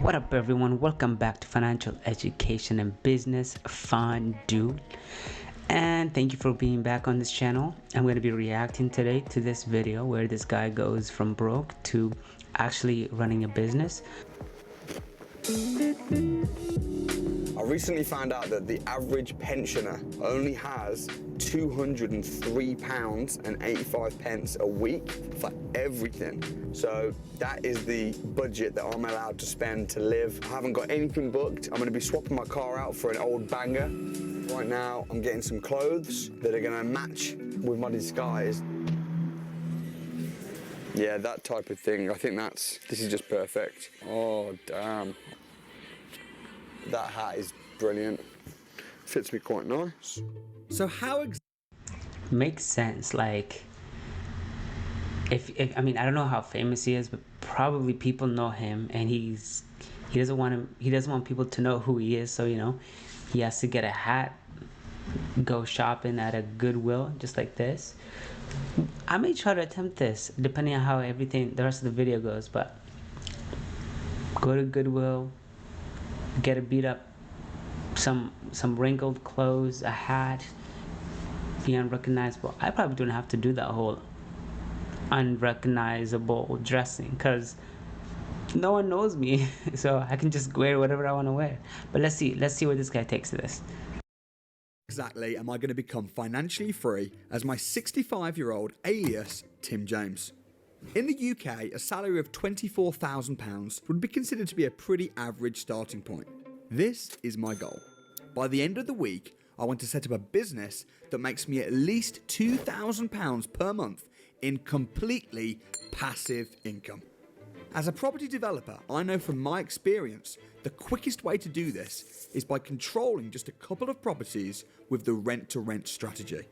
What up, everyone? Welcome back to Financial Education and Business Fondue. And thank you for being back on this channel. I'm going to be reacting today to this video where this guy goes from broke to actually running a business. I recently found out that the average pensioner only has £203.85 a week for everything. So that is the budget that I'm allowed to spend to live. I haven't got anything booked. I'm gonna be swapping my car out for an old banger. Right now, I'm getting some clothes that are gonna match with my disguise. Yeah, that type of thing. I think this is just perfect. Oh, damn. That hat is brilliant. Fits me quite nice. So how Makes sense. Like, if I mean, I don't know how famous he is, but probably people know him, and he doesn't want people to know who he is. So he has to get a hat, go shopping at a Goodwill, just like this. I may try to attempt this, depending on how the rest of the video goes. But go to Goodwill, get a beat up, some wrinkled clothes, a hat, be unrecognizable. I probably don't have to do that whole unrecognizable dressing because no one knows me, so I can just wear whatever I want to wear. But let's see where this guy takes this. exactly am I going to become financially free as my 65-year-old alias Tim James? In the UK, a salary of £24,000 would be considered to be a pretty average starting point. This is my goal. By the end of the week, I want to set up a business that makes me at least £2,000 per month in completely passive income. As a property developer, I know from my experience, the quickest way to do this is by controlling just a couple of properties with the rent-to-rent strategy.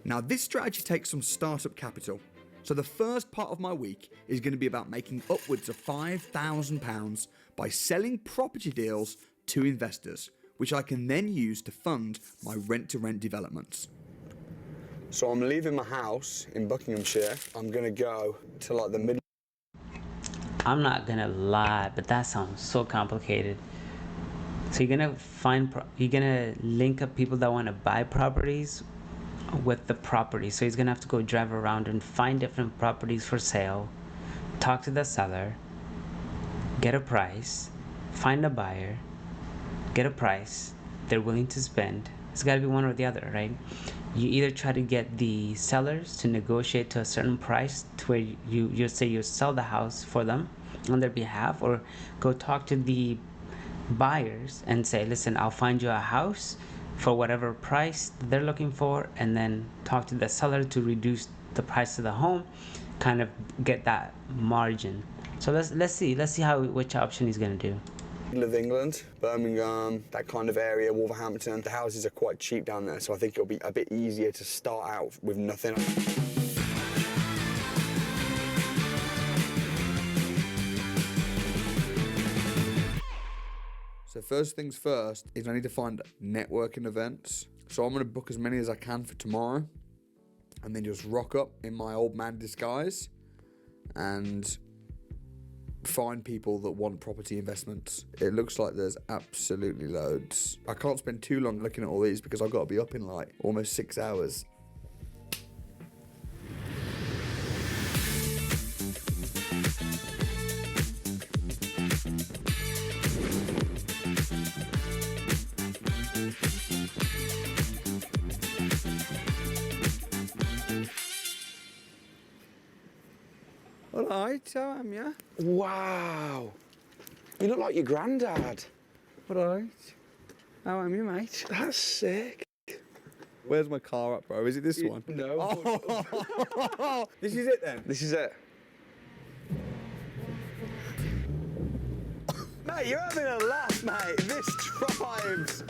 Now, this strategy takes some startup capital. So the first part of my week is going to be about making upwards of £5,000 by selling property deals to investors, which I can then use to fund my rent-to-rent developments. So I'm leaving my house in Buckinghamshire. I'm gonna go to like the middle. I'm not gonna lie, but that sounds so complicated. So you're gonna link up people that want to buy properties with the property. So he's gonna have to go drive around and find different properties for sale, talk to the seller, get a price, find a buyer, get a price they're willing to spend. It's got to be one or the other, right? You either try to get the sellers to negotiate to a certain price to where you say you sell the house for them on their behalf, or go talk to the buyers and say, listen, I'll find you a house for whatever price they're looking for, and then talk to the seller to reduce the price of the home, kind of get that margin. So let's see which option he's gonna do. Of England, Birmingham, that kind of area, Wolverhampton. The houses are quite cheap down there, so I think it'll be a bit easier to start out with nothing. So first things first is I need to find networking events. So I'm going to book as many as I can for tomorrow and then just rock up in my old man disguise and find people that want property investments. It looks like there's absolutely loads. I can't spend too long looking at all these because I've got to be up in like almost 6 hours. All right, how am ya? Wow, you look like your granddad. All right. How am you, mate? That's sick. Where's my car at, bro? Is it this one? No. Oh. This is it then? This is it. Mate, you're having a laugh, mate. This drive's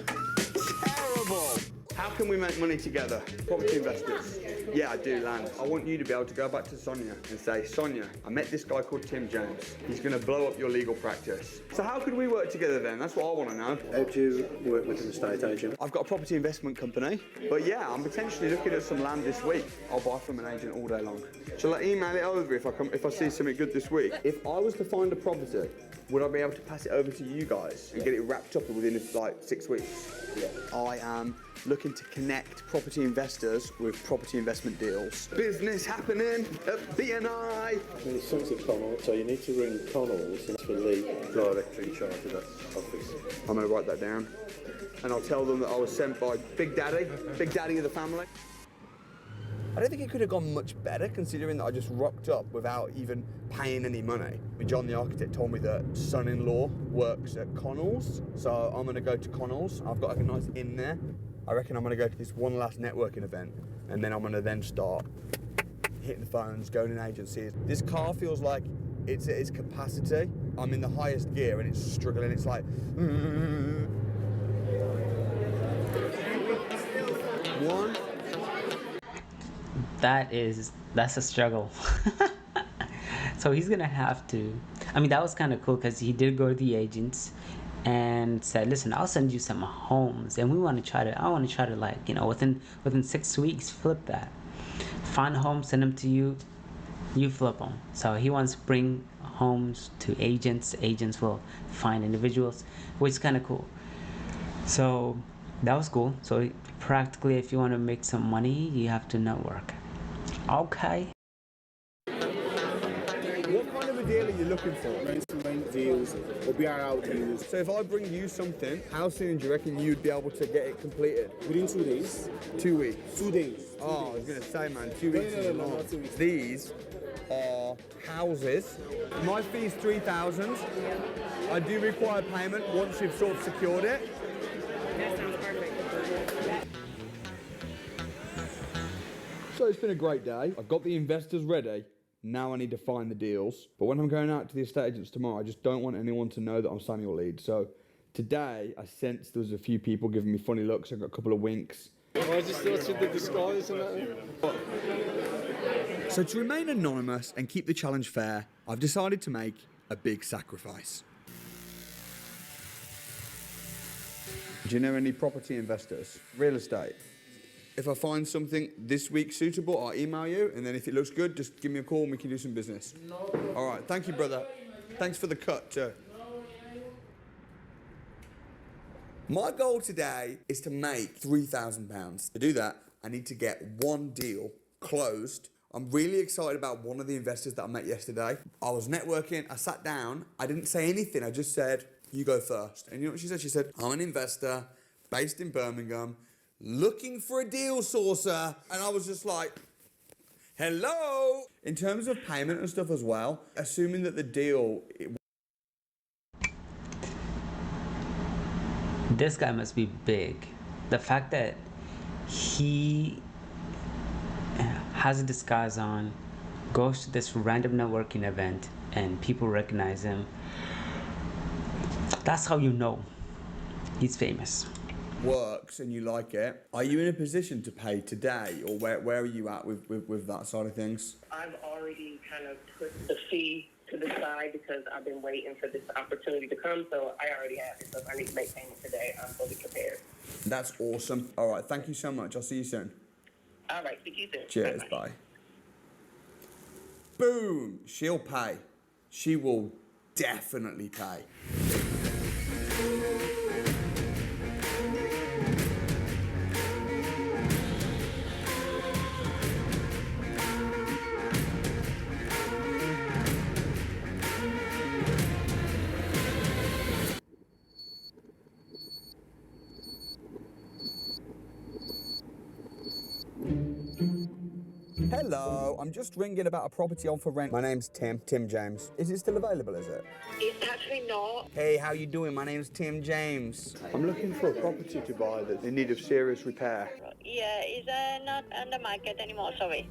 terrible. How can we make money together? Property investors. Yeah, I do land. I want you to be able to go back to Sonia and say, Sonia, I met this guy called Tim James. He's going to blow up your legal practice. So how could we work together then? That's what I want to know. How do you work with an estate agent? I've got a property investment company, but yeah, I'm potentially looking at some land this week. I'll buy from an agent all day long. Shall I email it over if I see something good this week? If I was to find a property would I be able to pass it over to you guys and get it wrapped up within like 6 weeks? Yeah. I am looking to connect property investors with property investment deals. Business happening at BNI. I mean, it's something Connell, so you need to ring Connell's for the director in charge of that office. I'm going to write that down. And I'll tell them that I was sent by Big Daddy of the family. I don't think it could have gone much better considering that I just rocked up without even paying any money. John the architect told me that son-in-law works at Connell's, so I'm going to go to Connell's. I've got like a nice inn there. I reckon I'm going to go to this one last networking event and then I'm going to then start hitting the phones, going in agencies. This car feels like it's at its capacity. I'm in the highest gear and it's struggling. It's like... One. That's a struggle. So he's gonna have to, I mean, that was kind of cool because he did go to the agents and said, listen, I'll send you some homes and I want to try to like, you know, within 6 weeks flip that, find homes, send them to you, you flip them. So he wants to bring homes to agents will find individuals, which is kind of cool. So that was cool. So practically, if you want to make some money, you have to network. Okay. What kind of a deal are you looking for? Rent deals or BRL deals. So if I bring you something, how soon do you reckon you'd be able to get it completed? Within 2 days. 2 weeks. 2 days. Oh, I was going to say, man, 2 weeks is No, long. not 2 weeks. These are houses. My fee's 3,000. I do require payment once you've sort of secured it. That sounds perfect. So it's been a great day. I've got the investors ready. Now I need to find the deals. But when I'm going out to the estate agents tomorrow, I just don't want anyone to know that I'm signing a lead. So today, I sensed there was a few people giving me funny looks. I got a couple of winks. I just thought you did disguise and that. So to remain anonymous and keep the challenge fair, I've decided to make a big sacrifice. Do you know any property investors? Real estate? If I find something this week suitable, I'll email you, and then if it looks good, just give me a call and we can do some business. No. All right, thank you, brother. Thanks for the cut, too. My goal today is to make £3,000. To do that, I need to get one deal closed. I'm really excited about one of the investors that I met yesterday. I was networking, I sat down, I didn't say anything, I just said, you go first. And you know what she said? She said, I'm an investor based in Birmingham, looking for a deal sourcer. And I was just like, hello. In terms of payment and stuff as well, assuming that the deal... This guy must be big. The fact that he has a disguise on, goes to this random networking event, and people recognize him, that's how you know he's famous. works and you like it, are you in a position to pay today, or where are you at with that side of things? I've already kind of put the fee to the side because I've been waiting for this opportunity to come, so I already have it. So if I need to make payment today, I'm fully prepared. That's awesome. All right, thank you so much. I'll see you soon. All right, speak to you soon. Cheers, Bye-bye. bye. Boom, she'll pay. She will definitely pay. Hello, I'm just ringing about a property on for rent. My name's Tim James. Is it still available, is it? It's actually not. Hey, how you doing? My name's Tim James. I'm looking for a property to buy that's in need of serious repair. Yeah, it's not on the market anymore, sorry.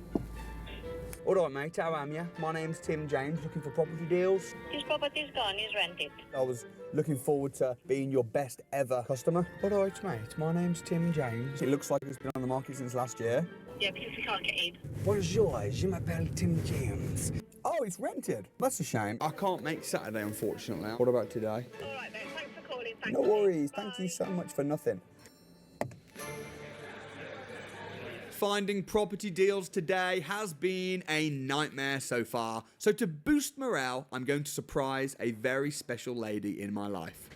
All right, mate, how am you? My name's Tim James, looking for property deals. This property's gone, it's rented. I was looking forward to being your best ever customer. All right, mate, my name's Tim James. It looks like it's been on the market since last year. Yeah, because we can't get in. Bonjour, je m'appelle Tim James. Oh, it's rented. That's a shame. I can't make Saturday, unfortunately. What about today? All right, then, thanks for calling. Thanks No for worries. Bye. Thank you so much for nothing. finding property deals today has been a nightmare so far. So to boost morale, I'm going to surprise a very special lady in my life.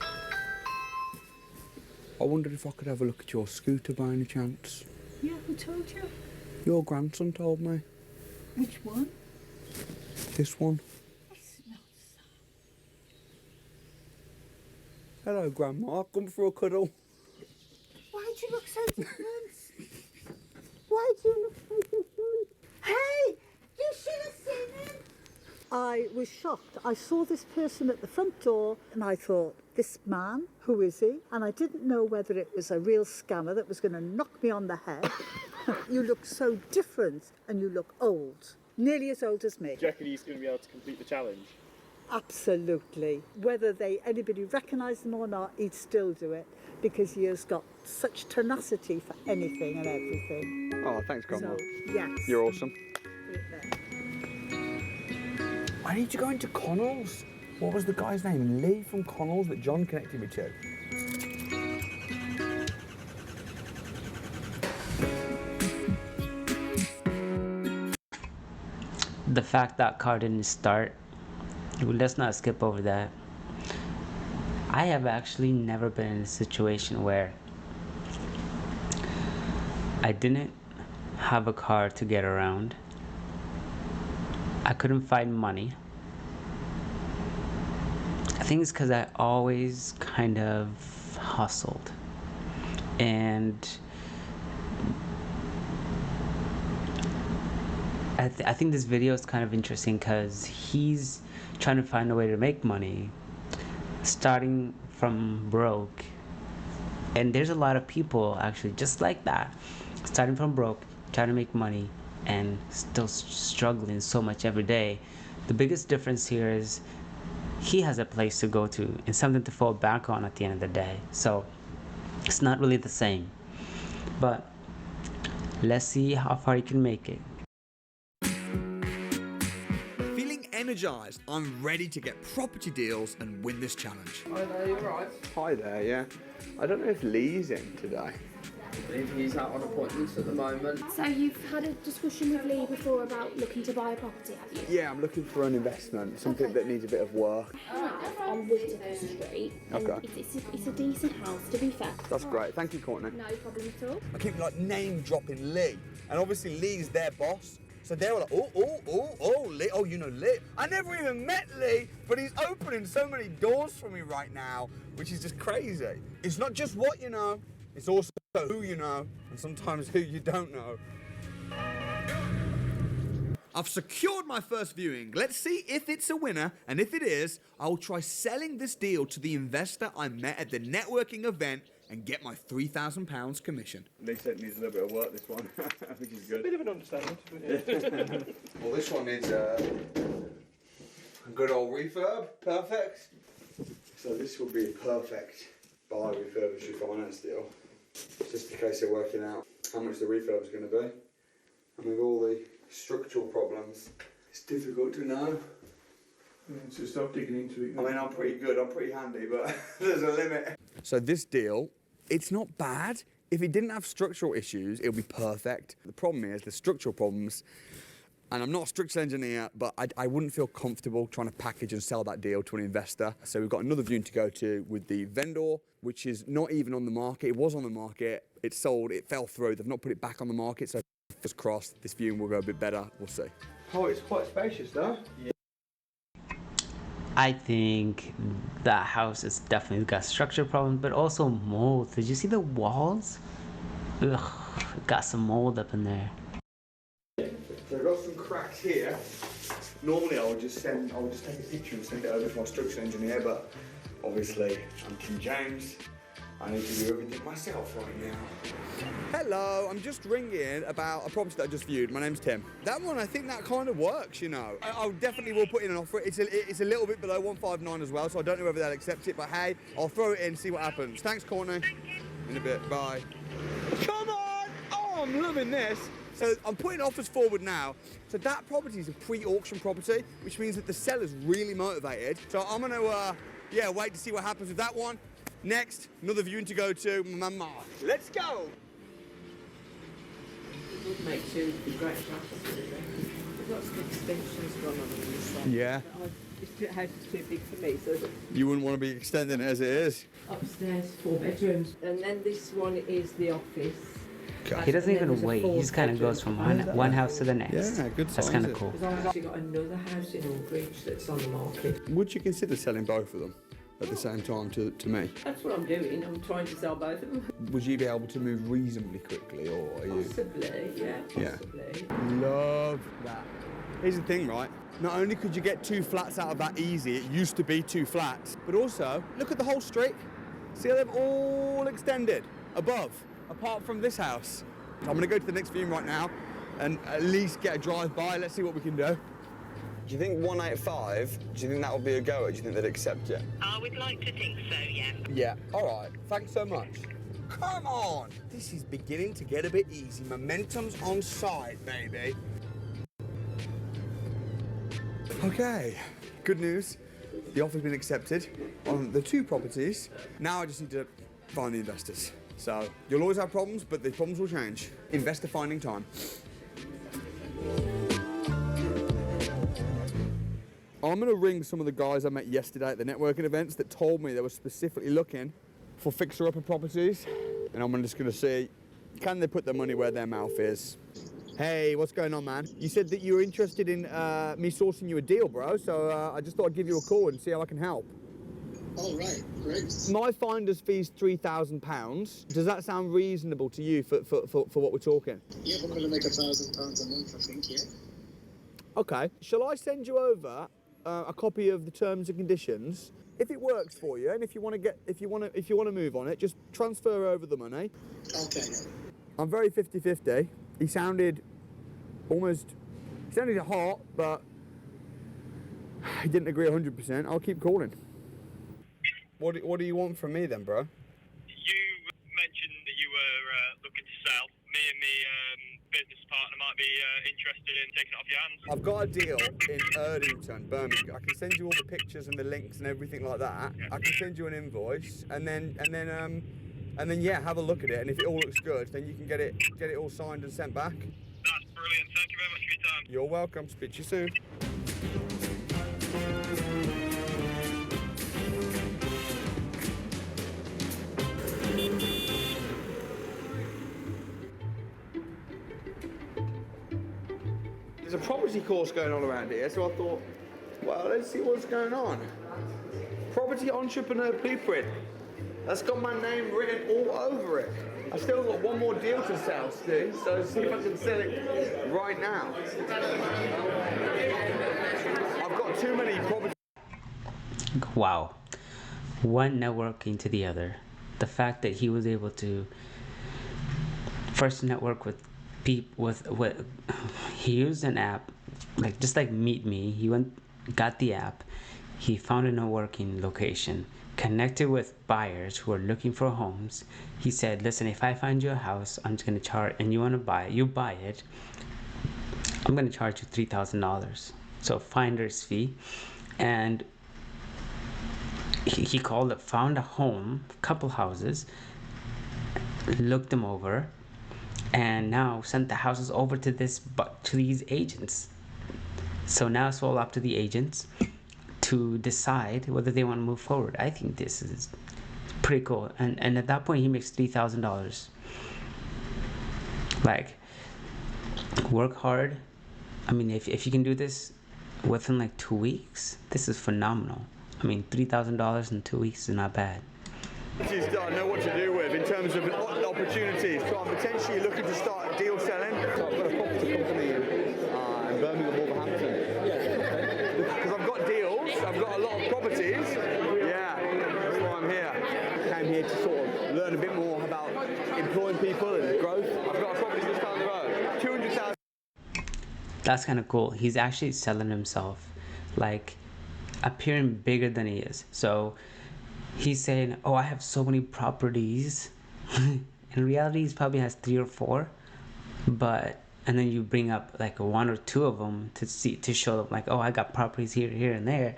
I wondered if I could have a look at your scooter by any chance. Yeah, who told you? Your grandson told me. Which one? This one. It's not so. Hello, Grandma. Come for a cuddle. Why do you look so different? Why do you look so different? Hey! You should have seen him! I was shocked. I saw this person at the front door and I thought, this man, who is he? And I didn't know whether it was a real scammer that was going to knock me on the head. You look so different and you look old. Nearly as old as me. Do you reckon he's going to be able to complete the challenge? Absolutely. Whether anybody recognised him or not, he'd still do it because he has got such tenacity for anything and everything. Oh, thanks, Grandma. So, yes. You're awesome. Put it there. I need to go into Connell's. What was the guy's name? Lee from Connell's that John connected me to. The fact that car didn't start, let's not skip over that. I have actually never been in a situation where I didn't have a car to get around. I couldn't find money. I think it's because I always kind of hustled. And I think this video is kind of interesting because he's trying to find a way to make money, starting from broke. And there's a lot of people actually just like that, starting from broke, trying to make money, and still struggling so much every day. The biggest difference here is he has a place to go to and something to fall back on at the end of the day. So it's not really the same. But let's see how far he can make it. Feeling energized, I'm ready to get property deals and win this challenge. Hi there, you alright? Hi there, yeah. I don't know if Lee's in today. I believe he's out on appointments at the moment. So you've had a discussion with Lee before about looking to buy a property, have you? Yeah, I'm looking for an investment, something that needs a bit of work. On Whittaker Street. And Okay. it's a decent house, to be fair. That's great. Thank you, Courtney. No problem at all. I keep like name dropping Lee, and obviously Lee's their boss. So they were like, oh, Lee. Oh, you know Lee. I never even met Lee, but he's opening so many doors for me right now, which is just crazy. It's not just what you know, it's also who you know, and sometimes who you don't know. I've secured my first viewing. Let's see if it's a winner, and if it is, I will try selling this deal to the investor I met at the networking event and get my £3,000 commission. Lee said it needs a little bit of work, this one, which is good. Bit of an understatement. Well, this one needs a good old refurb. Perfect. So this would be a perfect buy, refurbish, refinance deal. It's just a case of working out how much the refurb is going to be. And with all the structural problems, it's difficult to know. So stop digging into it. I mean, I'm pretty good, I'm pretty handy, but there's a limit. So this deal, it's not bad. If it didn't have structural issues, it would be perfect. The problem is the structural problems, and I'm not a structural engineer, but I wouldn't feel comfortable trying to package and sell that deal to an investor. So we've got another viewing to go to with the vendor, which is not even on the market. It was on the market, it sold, it fell through. They've not put it back on the market, so fingers crossed, this viewing will go a bit better. We'll see. Oh, it's quite spacious though. Yeah. I think that house is definitely got structural problems, but also mold. Did you see the walls? Ugh, got some mold up in there. So I've got some cracks here. Normally I would just take a picture and send it over to my structural engineer, but obviously I'm Tim James. I need to do everything myself right now. Hello, I'm just ringing about a property that I just viewed. My name's Tim. That one, I think that kind of works, you know. I definitely will put in an offer. It's a little bit below 159 as well, so I don't know whether they'll accept it, but hey, I'll throw it in, see what happens. Thanks, Courtney. In a bit, bye. Come on! Oh, I'm loving this. So I'm putting offers forward now. So that property is a pre-auction property, which means that the seller's really motivated. So I'm gonna, wait to see what happens with that one. Next, another viewing to go to, Mama. Let's go. It would make two great shots. We've got some extensions gone on this side. Yeah. This house is too big for me, so You wouldn't want to be extending it as it is. upstairs, 4 bedrooms. And then this one is the office. He doesn't even wait. He just kind of goes from one house to the next. Yeah, good That's kind of sizes. cool. Because I've actually got another house in Aldridge that's on the market. Would you consider selling both of them at the same time to me? That's what I'm doing. I'm trying to sell both of them. Would you be able to move reasonably quickly, or are you? Possibly, yeah, possibly. Love that. Here's the thing, right? Not only could you get 2 flats out of that easy, it used to be 2 flats, but also, look at the whole street. See how they've all extended above, apart from this house. I'm gonna go to the next viewing right now and at least get a drive by. Let's see what we can do. Do you think 185, do you think that would be a goer? Do you think they'd accept it? I would like to think so, yeah. Yeah, all right. Thanks so much. Come on. This is beginning to get a bit easy. Momentum's on side, baby. Okay, good news. The offer's been accepted on the 2 properties. Now I just need to find the investors. So you'll always have problems, but the problems will change. Investor finding time. I'm gonna ring some of the guys I met yesterday at the networking events that told me they were specifically looking for fixer-upper properties. And I'm just gonna see, can they put their money where their mouth is? Hey, what's going on, man? You said that you were interested in me sourcing you a deal, bro. So I just thought I'd give you a call and see how I can help. Oh, right, great. My finder's fee's £3,000. Does that sound reasonable to you for what we're talking? Yeah, I'm going to make £1,000 a month, I think, yeah. Okay. Shall I send you over a copy of the terms and conditions? If it works for you, and if you want to move on it, just transfer over the money. Okay. I'm very 50-50. He sounded hot, but he didn't agree 100%. I'll keep calling. What do you want from me then, bro? You mentioned that you were looking to sell. Me and my business partner might be interested in taking it off your hands. I've got a deal in Erdington, Birmingham. I can send you all the pictures and the links and everything like that. Yeah. I can send you an invoice, and then yeah, have a look at it. And if it all looks good, then you can get it all signed and sent back. That's brilliant. Thank you very much for your time. You're welcome. Speak to you soon. There's a property course going on around here, so I thought, well, let's see what's going on. Property Entrepreneur Blueprint. That's got my name written all over it. I still got one more deal to sell, Stu, so see if I can sell it right now. I've got too many properties. Wow. One networking to the other. The fact that he was able to first network with people with he used an app just like Meet Me. He got the app, he found a networking location, connected with buyers who are looking for homes. He said, listen, if I find you a house, I'm just going to charge, and you want to buy it, you buy it, I'm going to charge you $3,000. So finder's fee. And he called up, found a home, couple houses, looked them over, and now sent the houses over to these agents. So now it's all up to the agents to decide whether they want to move forward. I think this is pretty cool. And at that point, he makes $3,000. Like, work hard. I mean, if you can do this within like 2 weeks, this is phenomenal. I mean, $3,000 in 2 weeks is not bad. That I know what to do with in terms of opportunities. So I'm potentially looking to start deal selling. So I've got a property company in Birmingham, Wolverhampton. Yeah. Because I've got deals, I've got a lot of properties. Yeah, that's why I'm here. Came here to sort of learn a bit more about employing people and growth. I've got a property just down the road. 200,000. That's kind of cool. He's actually selling himself, like appearing bigger than he is. So he's saying, oh, I have so many properties. In reality, he probably has 3 or 4, but and then you bring up like one or two of them to show them like, oh, I got properties here, here, and there.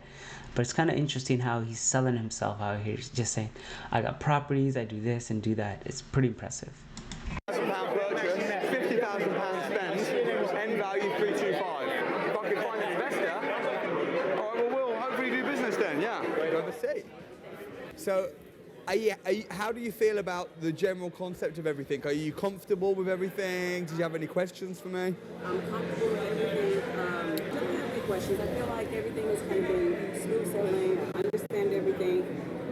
But it's kind of interesting how he's selling himself out here. He's just saying, I got properties, I do this and do that. It's pretty impressive. £1,000 purchase, £50,000 spend, end value 325. If I can find an investor, all right, well, we'll hopefully do business then, yeah. Go to see. So, how do you feel about the general concept of everything? Are you comfortable with everything? Did you have any questions for me? I'm comfortable with everything. I don't have any questions. I feel like everything is kind of been smooth sailing. I understand everything.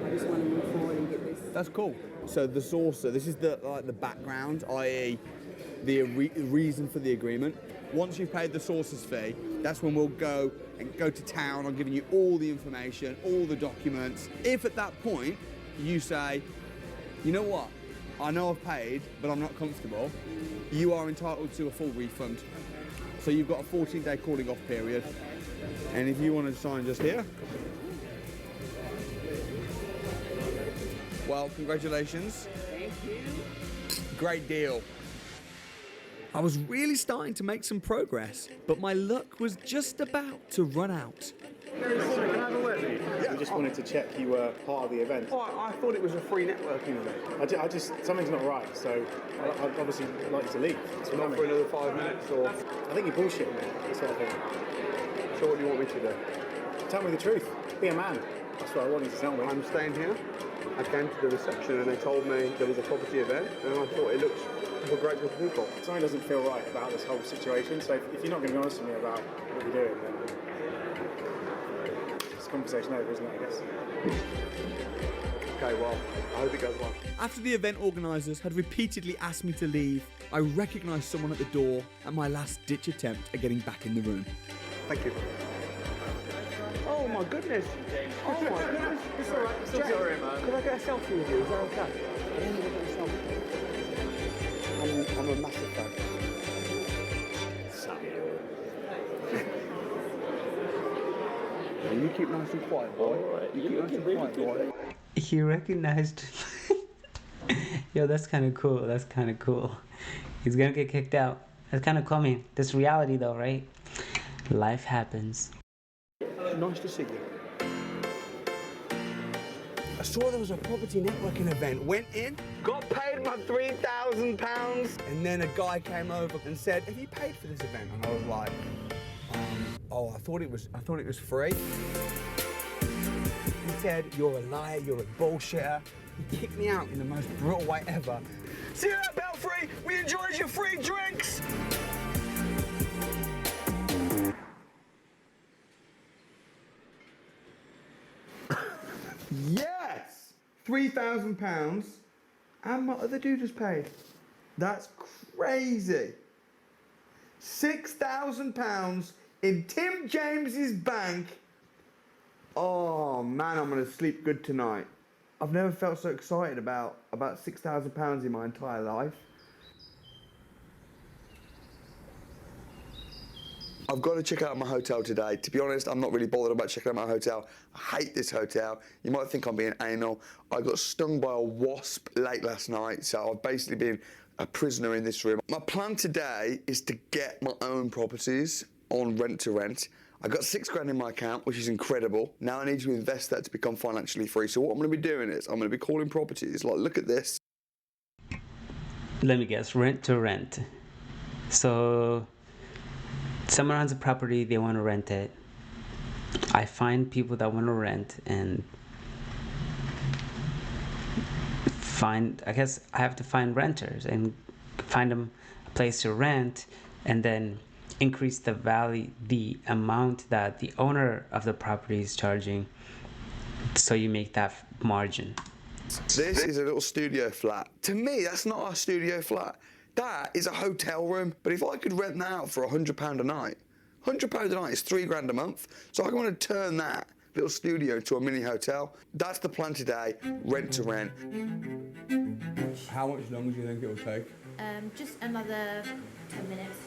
I just want to move forward and get this. That's cool. So the saucer, this is the background, i.e. the reason for the agreement. Once you've paid the sources fee, that's when we'll go to town on giving you all the information, all the documents. If at that point you say, you know what, I know I've paid, but I'm not comfortable, you are entitled to a full refund. So you've got a 14-day calling off period. And if you want to sign just here, well, congratulations. Thank you. Great deal. I was really starting to make some progress, but my luck was just about to run out. Can I have a word with you? Yeah. We just wanted to check you were part of the event. Oh, I thought it was a free networking event. I just something's not right, so I'd obviously like you to leave. Not for another 5 minutes, or... I think you're bullshitting me. That's what I think. So what do you want me to do? Tell me the truth. Be a man. That's what I want you to tell me. I'm staying here. I came to the reception and they told me there was a property event, and I thought it looked like a great group of people. Something doesn't feel right about this whole situation, so if you're not going to be honest with me about what you're doing, then it's a conversation over, isn't it, I guess? Okay, well, I hope it goes well. After the event organisers had repeatedly asked me to leave, I recognised someone at the door at my last-ditch attempt at getting back in the room. Thank you. Oh my goodness! Oh my goodness! It's alright. I'm so sorry, man. Could I get a selfie with you? Is that okay? I want to get a selfie. I'm a massive fan. You keep nice and quiet, boy. Right. You keep nice and quiet, boy. He recognized. Yo, that's kind of cool. That's kind of cool. He's gonna get kicked out. That's kind of cool. I mean, this reality though, right? Life happens. Nice to see you. I saw there was a property networking event. Went in, Got paid my £3,000. and then a guy came over and said, "Have you paid for this event?" And I was like, "Oh, I thought it was free." He said, "You're a liar. You're a bullshitter." He kicked me out in the most brutal way ever. See you at Belfry. We enjoyed your free drinks. Yes! £3,000, and my other dude has paid. That's crazy. £6,000 in Tim James's bank. Oh man, I'm gonna sleep good tonight. I've never felt so excited about £6,000 in my entire life. I've got to check out my hotel today. To be honest, I'm not really bothered about checking out my hotel. I hate this hotel. You might think I'm being anal. I got stung by a wasp late last night, so I've basically been a prisoner in this room. My plan today is to get my own properties on rent to rent. I got £6,000 in my account, which is incredible. Now I need to invest that to become financially free. So what I'm going to be doing is I'm going to be calling properties. Like, look at this. Let me guess, rent to rent. So someone owns a property, they want to rent it. I find people that want to rent and I guess I have to find renters and find them a place to rent, and then increase the value, the amount that the owner of the property is charging, so you make that margin. This is a little studio flat. To me, that's not a studio flat. That is a hotel room. But if I could rent that out for £100 a night, £100 a night is £3,000 a month. So I want to turn that little studio into a mini hotel. That's the plan today, rent to rent. How much longer do you think it will take? Just another 10 minutes.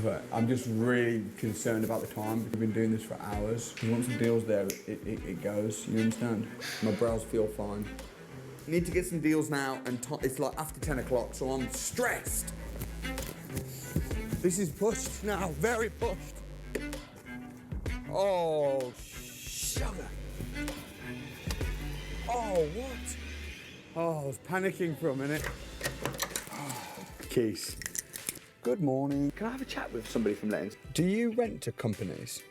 Okay. I'm just really concerned about the time. We've been doing this for hours. Because once the deal's there, it goes. You understand? My brows feel fine. Need to get some deals now, and it's like after 10 o'clock, so I'm stressed. This is pushed now, very pushed. Oh, sugar. Oh, what? Oh, I was panicking for a minute. Keys. Good morning. Can I have a chat with somebody from Lettings? Do you rent to companies?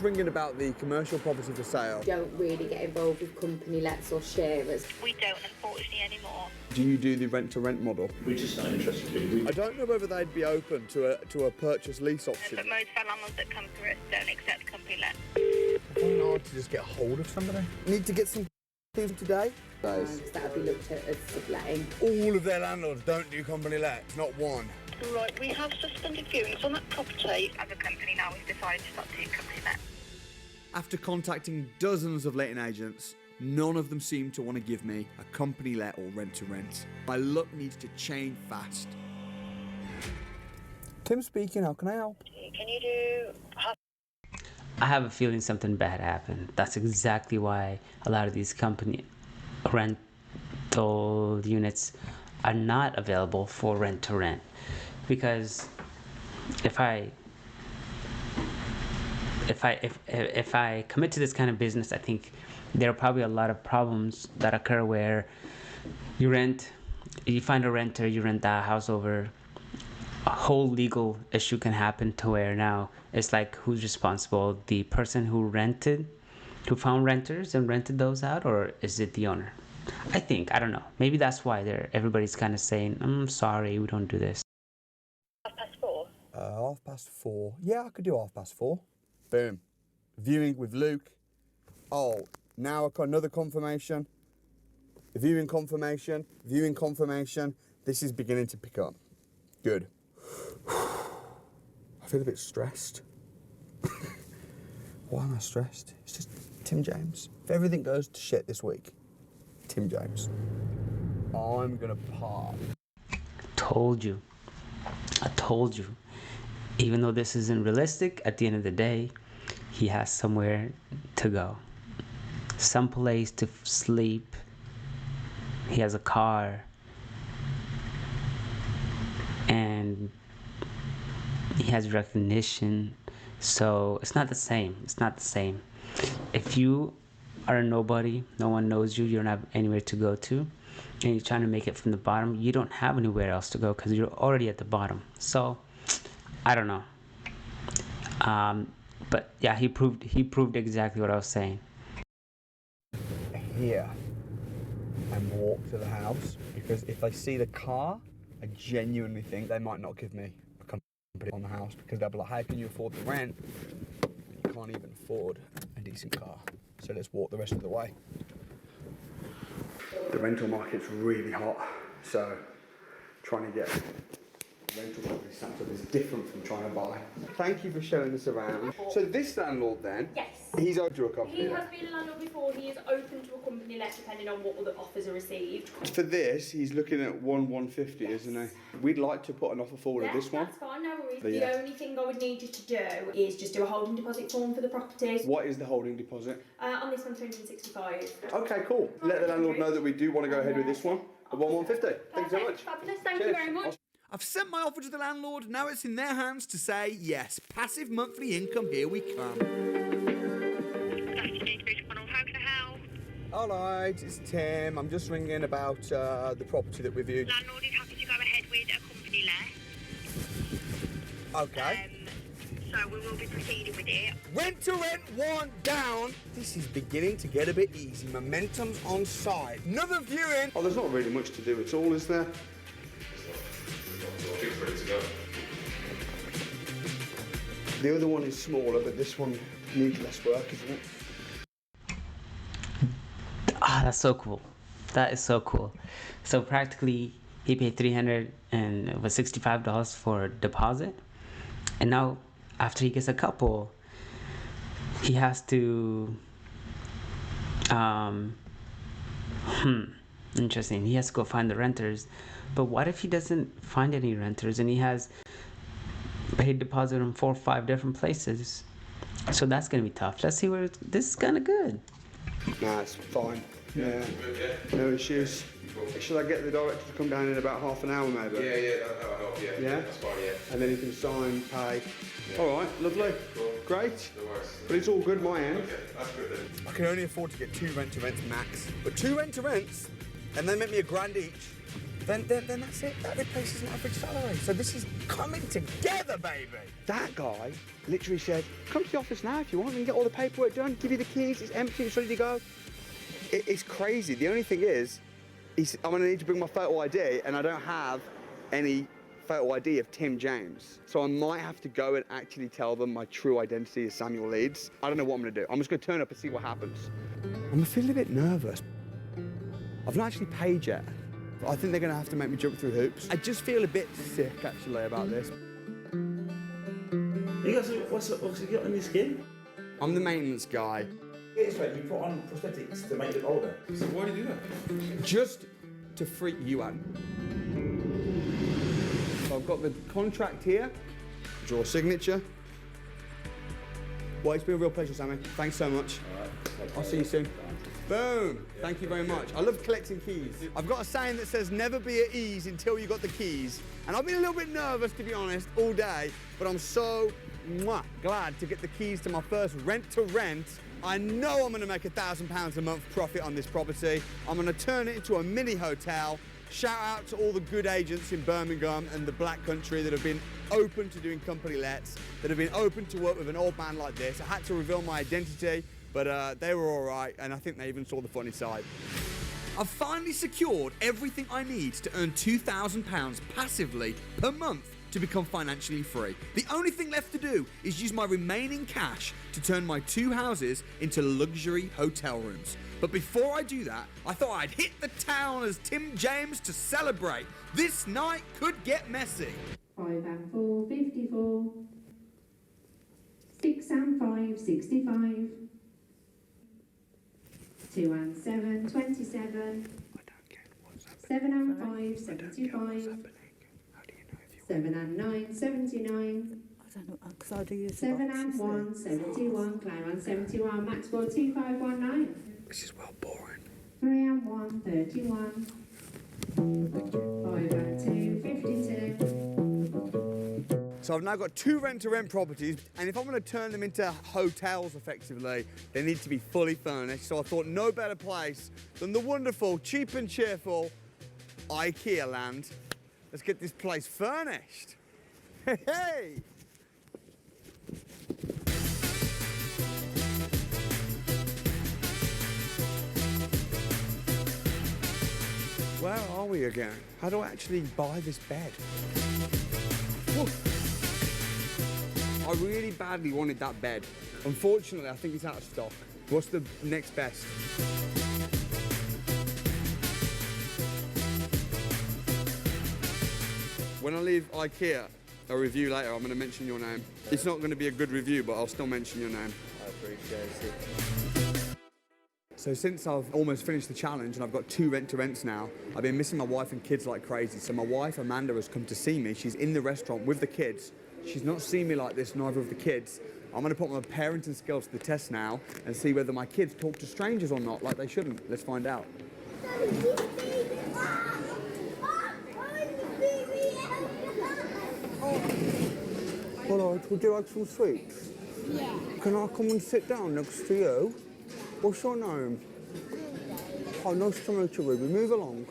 Ringing about the commercial property for sale. Don't really get involved with company lets or sharers. We don't, unfortunately, anymore. Do you do the rent-to-rent model? We're just not interested in. I don't know whether they'd be open to a purchase lease option. But most of our landlords that come through us don't accept company let. I find it hard to just get hold of somebody. Need to get some things today. That would be looked at as subletting. All of their landlords don't do company lets, not one. Right, we have suspended viewings on that property. As a company now, we've decided to stop doing company let. After contacting dozens of letting agents, none of them seem to want to give me a company let or rent to rent. My luck needs to change fast. Tim speaking, how can I help? Can you do... I have a feeling something bad happened. That's exactly why a lot of these company rental units are not available for rent to rent. Because if I commit to this kind of business, I think there are probably a lot of problems that occur where you find a renter, you rent that house over. A whole legal issue can happen to where now it's like, who's responsible? The person who found renters and rented those out, or is it the owner? I don't know. Maybe that's why everybody's kind of saying, I'm sorry, we don't do this. 4:30? 4:30. Yeah, I could do 4:30. Boom. Viewing with Luke. Oh, now I've got another confirmation. Viewing confirmation. This is beginning to pick up. Good. I feel a bit stressed. Why am I stressed? It's just Tim James. If everything goes to shit this week, Tim James. I'm gonna part. I told you. Even though this isn't realistic, at the end of the day, he has somewhere to go. Some place to sleep. He has a car. And he has recognition. So it's not the same. If you are a nobody, no one knows you, you don't have anywhere to go to, and you're trying to make it from the bottom, you don't have anywhere else to go because you're already at the bottom. So I don't know. But yeah, he proved exactly what I was saying. Here and walk to the house, because if they see the car, I genuinely think they might not give me a company on the house, because they'll be like, how can you afford the rent? You can't even afford a decent car. So let's walk the rest of the way. The rental market's really hot, so trying to get rental property snapped up is different from trying to buy. Thank you for showing us around. So this landlord then, Yes. he's open to a company. He has been a landlord before. He is open to a company let, depending on what other offers are received. For this, he's looking at 150, yes. Isn't he? We'd like to put an offer forward of this one. That's fine, no worries. But the yeah. only thing I would need you to do is just do a holding deposit form for the properties. What is the holding deposit? On this one, 265. Okay, cool. Let the landlord know that we do want to go ahead with this one at 150. Thank you so much. Fabulous, thank Cheers. you very much. I've sent my offer to the landlord, now it's in their hands to say yes. Passive monthly income, here we come. Good afternoon, Bridge Panel. How can I help? Alright, it's Tim. I'm just ringing about the property that we viewed. Landlord is happy to go ahead with a company let. Okay. So we will be proceeding with it. Rent to rent one down. This is beginning to get a bit easy. Momentum's on side. Another viewing. Oh, there's not really much to do at all, is there? Ready to go. The other one is smaller, but this one needs less work, isn't it? That's so cool. That is so cool. So practically, he paid $365 for a deposit, and now after he gets a couple, he has to. Interesting. He has to go find the renters. But what if he doesn't find any renters and he has paid deposit in 4 or 5 different places? So that's gonna be tough. Let's see where this is kind of good. Nah, it's fine. Yeah. No issues. Should I get the director to come down in about half an hour maybe? Yeah, that'll help, yeah. Yeah? That's fine, yeah. And then you can sign, pay. Alright, lovely. Cool. Great. No worries. But it's all good my end. Okay, that's good then. I can only afford to get 2 rent-to-rents max. But 2 rent-to-rents, and they make me $1,000 each, then that's it. That replaces an average salary. So this is coming together, baby. That guy literally said, come to the office now if you want and get all the paperwork done, give you the keys, it's empty, it's ready to go. It's crazy. The only thing is, I'm gonna need to bring my photo ID and I don't have any photo ID of Tim James. So I might have to go and actually tell them my true identity is Samuel Leeds. I don't know what I'm gonna do. I'm just gonna turn up and see what happens. I'm feeling a bit nervous. I've not actually paid yet. I think they're gonna have to make me jump through hoops. I just feel a bit sick actually about this. What's you got on your skin? I'm the maintenance guy. It's like you put on prosthetics to make it older. So why do you do that? Just to freak you out. So I've got the contract here. Draw signature. Well, it's been a real pleasure, Sammy. Thanks so much. All right. I'll see you soon. Boom! Thank you very much. I love collecting keys. I've got a saying that says never be at ease until you got the keys. And I've been a little bit nervous, to be honest, all day, but I'm so glad to get the keys to my first rent-to-rent. I know I'm gonna make £1,000 a month profit on this property. I'm gonna turn it into a mini hotel. Shout out to all the good agents in Birmingham and the Black Country that have been open to doing company lets, that have been open to work with an old man like this. I had to reveal my identity, but they were all right, and I think they even saw the funny side. I've finally secured everything I need to earn £2,000 passively per month to become financially free. The only thing left to do is use my remaining cash to turn my 2 houses into luxury hotel rooms. But before I do that, I thought I'd hit the town as Tim James to celebrate. This night could get messy. 5 and 4, 54. 6 and 5, 65. 2 and 7, 27. 7 and 5, 75. 7 and 9, 79. I don't know, because I do use 7 and 1, 71. Claire on 71. Max score 2519. This is well boring. 3 and 1, 31. 5 and 2, 52. So I've now got 2 rent-to-rent properties, and if I'm going to turn them into hotels effectively, they need to be fully furnished. So I thought no better place than the wonderful, cheap and cheerful IKEA land. Let's get this place furnished. Hey, hey! Where are we again? How do I actually buy this bed? Whoa. I really badly wanted that bed. Unfortunately, I think it's out of stock. What's the next best? When I leave IKEA, a review later, I'm going to mention your name. It's not going to be a good review, but I'll still mention your name. I appreciate it. So since I've almost finished the challenge and I've got 2 rent-to-rents now, I've been missing my wife and kids like crazy. So my wife, Amanda, has come to see me. She's in the restaurant with the kids. She's not seen me like this, neither of the kids. I'm going to put my parenting skills to the test now and see whether my kids talk to strangers or not, like they shouldn't. Let's find out. Hello, would you like some sweets? Yeah. Can I come and sit down next to you? What's your name? Oh, nice to meet you, Ruby. Move along.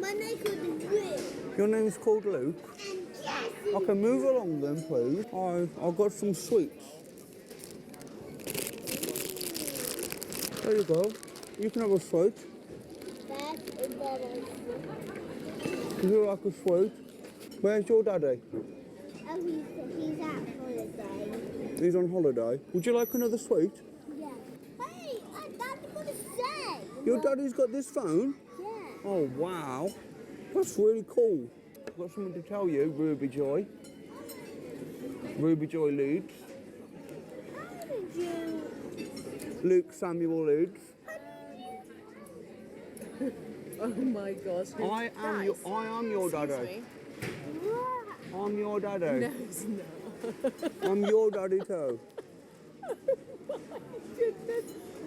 My name's called Luke. Your name's called Luke? Yes. Okay, move along then, please. I've got some sweets. There you go. You can have a sweet. Would you like a sweet? Where's your daddy? Oh, he's out holiday. He's on holiday. Would you like another sweet? Yeah. Hey, Dad's got a say. Your daddy's got this phone? Yeah. Oh, wow. That's really cool. I've got something to tell you, Ruby Joy. Ruby Joy Leeds. How did you... Luke Samuel Leeds. Oh my gosh. I am your daddy. I'm your daddy. No, he's not. I'm your daddy too. Goodness.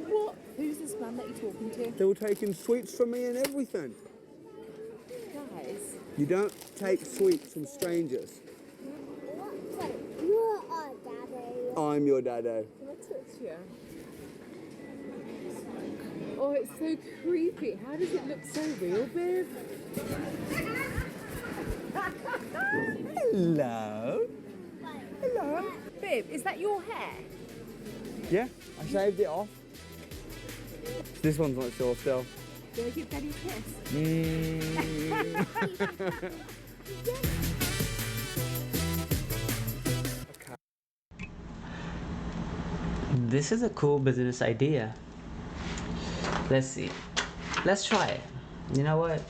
What? Who's this man that you're talking to? They were taking sweets from me and everything. Guys. You don't take sweets from strangers. You're our daddy. I'm your daddy. Can I touch you? Oh, it's so creepy. How does it look so real, babe? Hello. Hello. Babe, is that your hair? Yeah, I shaved it off. This one's not sure still. Do I give Daddy a kiss? This is a cool business idea. Let's see. Let's try it. You know what?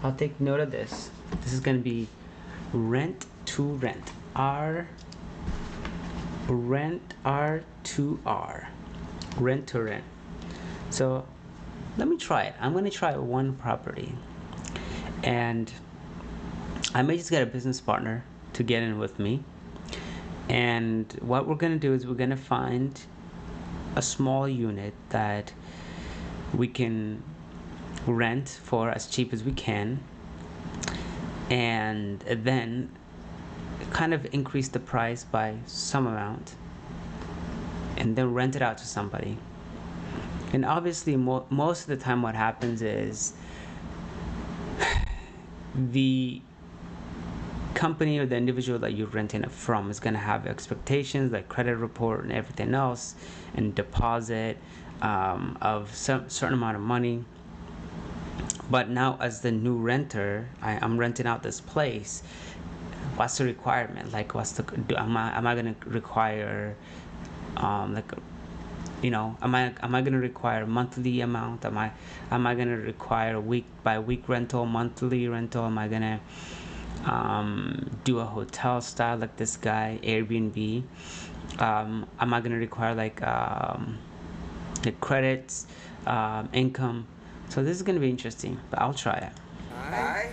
I'll take note of this. This is gonna be rent to rent. Rent to rent. So let me try it. I'm gonna try one property, and I may just get a business partner to get in with me. And what we're gonna do is we're gonna find a small unit that we can rent for as cheap as we can, and then kind of increase the price by some amount, and then rent it out to somebody. And obviously most of the time what happens is the company or the individual that you're renting it from is going to have expectations like credit report and everything else, and deposit of some certain amount of money. But now as the new renter, I'm renting out this place. What's the requirement? Like, am I going to require am I going to require a monthly amount? Am I going to require a week by week rental, monthly rental? Am I going to do a hotel style like this guy, Airbnb? Am I going to require the credits, income? So this is going to be interesting, but I'll try it. Aye.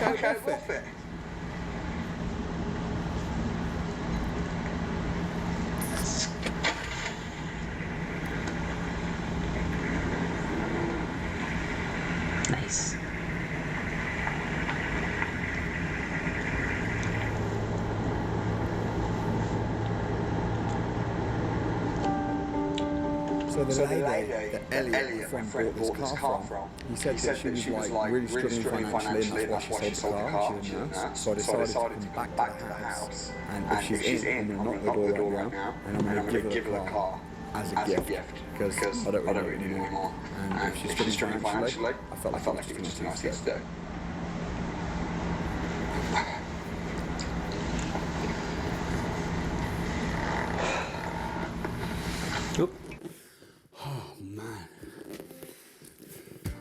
Okay, worth it. Nice. So the lady that Elliot, my friend, bought this car from, he said that she was like really struggling financially, and that's why she sold the car. She didn't know. So I decided to come back to the house, and if she's in, I'm going to knock the door right now, and I'm going to give her the car as a gift, because I don't really need it anymore. And if she's struggling financially, I felt like it was just a nice thing to do. Oh man,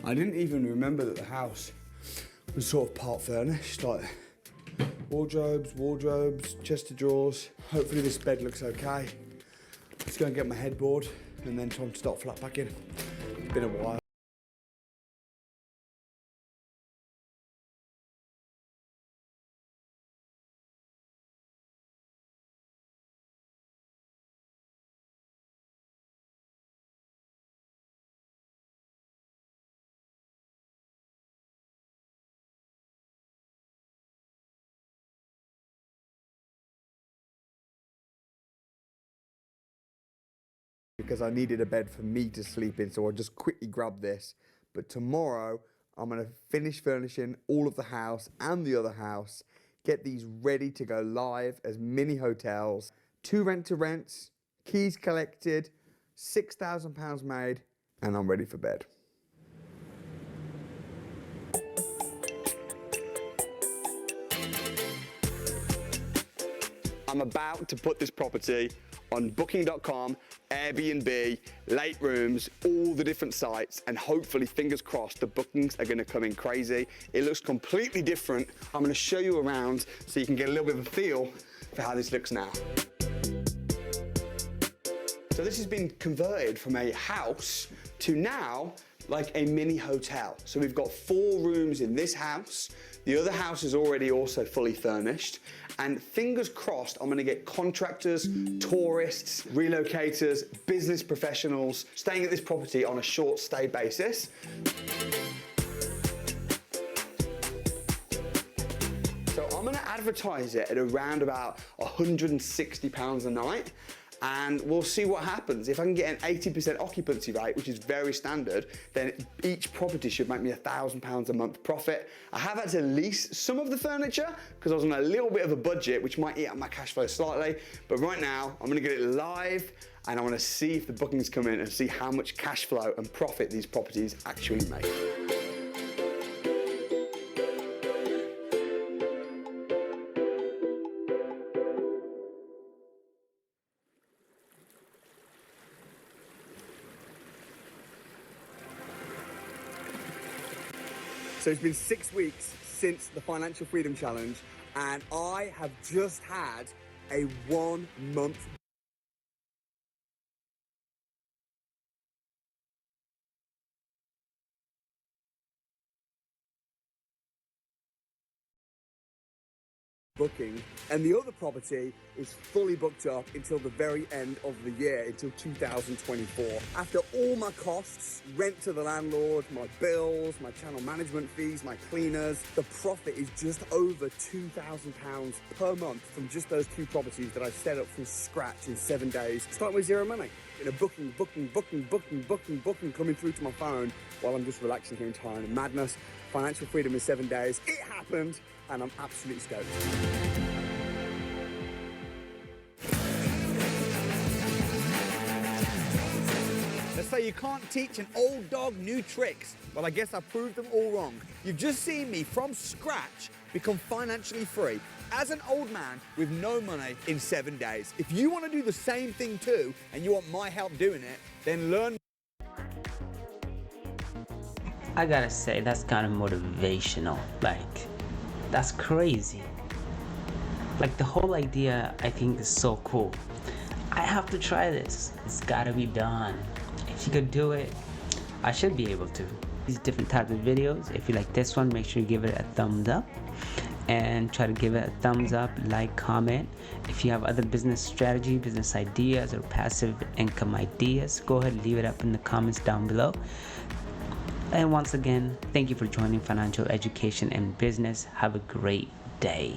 I didn't even remember that the house was sort of part furnished, like wardrobes, chest of drawers. Hopefully this bed looks okay. Let's go and get my headboard and then time to start flat packing. It's been a while. Because I needed a bed for me to sleep in, so I just quickly grabbed this. But tomorrow, I'm gonna finish furnishing all of the house and the other house, get these ready to go live as mini hotels, 2 rent-to-rents, keys collected, £6,000 made, and I'm ready for bed. I'm about to put this property on booking.com, Airbnb, late rooms, all the different sites, and hopefully, fingers crossed, the bookings are gonna come in crazy. It looks completely different. I'm gonna show you around so you can get a little bit of a feel for how this looks now. So this has been converted from a house to now like a mini hotel. So we've got 4 rooms in this house. The other house is already also fully furnished. And fingers crossed, I'm gonna get contractors, tourists, relocators, business professionals staying at this property on a short stay basis. So I'm gonna advertise it at around about £160 a night, and we'll see what happens. If I can get an 80% occupancy rate, which is very standard, then each property should make me £1,000 a month profit. I have had to lease some of the furniture because I was on a little bit of a budget, which might eat up my cash flow slightly. But right now, I'm gonna get it live, and I wanna see if the bookings come in and see how much cash flow and profit these properties actually make. So it's been 6 weeks since the Financial Freedom Challenge, and I have just had a 1 month booking, and the other property is fully booked up until the very end of the year, until 2024. After all my costs, rent to the landlord, my bills, my channel management fees, my cleaners, the profit is just over £2,000 per month from just those 2 properties that I set up from scratch in 7 days, starting with 0 money. In a booking coming through to my phone while I'm just relaxing here in Thailand. Madness, financial freedom in 7 days. It happened, and I'm absolutely stoked. Let's say you can't teach an old dog new tricks. Well, I guess I proved them all wrong. You've just seen me from scratch become financially free as an old man with no money in 7 days. If you want to do the same thing too, and you want my help doing it, then learn. I gotta say, that's kind of motivational. Like, that's crazy. Like, the whole idea, I think, is so cool. I have to try this. It's gotta be done. If you could do it, I should be able to. These different types of videos, if you like this one, make sure you give it a thumbs up. And try to give it a thumbs up, like, comment. If you have other business strategy, business ideas, or passive income ideas, go ahead and leave it up in the comments down below. And once again, thank you for joining Financial Education and Business. Have a great day.